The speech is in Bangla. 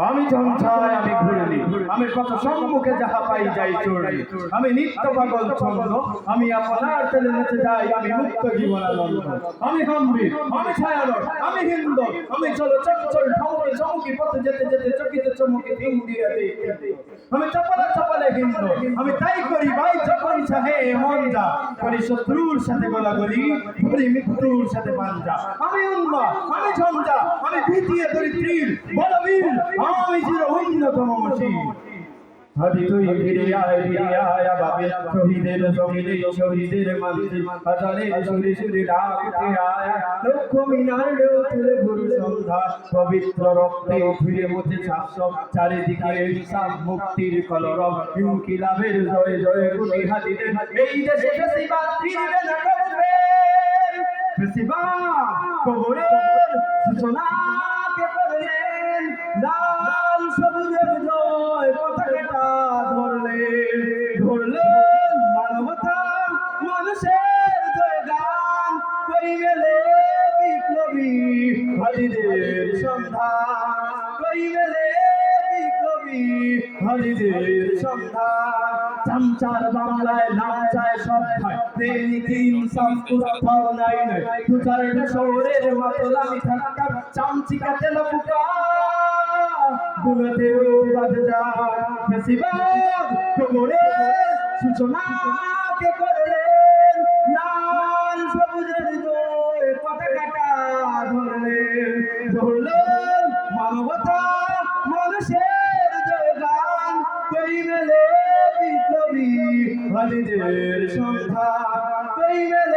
আমি ঝঞ্ঝায় আমি ঘুরলি, আমি কত সম্মুখে যাহা পাই যাই চড়লি। আমি নিত্য পাগল ছন্দ, আমি আপনার তেলে নেচে যাই, আমি মুক্ত জীবনানন্দ। আমি হাম্বির, আমি ছায়ানট, আমি হিন্দ, আমি চলো চঞ্চল ঢমকে চমকি পথে যেতে যেতে চকিতে চমকে ঢিম দিয়ে দিই। আমি চপলে চপলে হিন্দ, আমি তাই করি ভাই যখন চাহে মন যা, করি শত্রুর সাথে গোলাগুলি, করি মৃত্যুর সাথে পাঞ্জা। আমি উন্মা, আমি ঝঞ্ঝা, আমি ভীতিয়ে দরিদ্রীর বলবীর, আমি চির অন্যতম মসি। হাদি তুই ফিরে আয় বাবে শহীদের সঙ্গে শহীদের মন্দির হাজারে সুরে সুরে ডাক উঠে আয় লক্ষ মিনার তুলে ভোর সন্ধ্যা পবিত্র রক্তে ফিরে মুছে শাসক চারিদিকে ইনসাফ মুক্তির কলরব ইনকিলাবের জয় জয় কোটি হাদিদের এই দেশে ফেসিবাদ ফিরবে না কবরে ফেসিবাদ কবরের সূচনা কে করলেন লাল সবুজের জয় পতাকাটা ধরলেন মানবতা মানুষের জয়গান কই মেলে বিপ্লবী হাদিদের সন্ধান কই মেলে বিপ্লবী হাদিদের সন্ধান চামচার বাংলায় নাম চায় সব ভাই নীতি ইনসাফ কোথাও নাই নাই দু চারটা শহরের মাতলামি থাকা চামচিকা তেল পুকা গুণতেও বাদ যায় ফেসিবাদ কবরের সূচনা কে করলেন লাল সবুজের জয় পতাকাটা ধরলেন মানবতা মানুষের জয়গান কই মেলে বিপ্লবী হাদিদের সন্ধান কই মেলে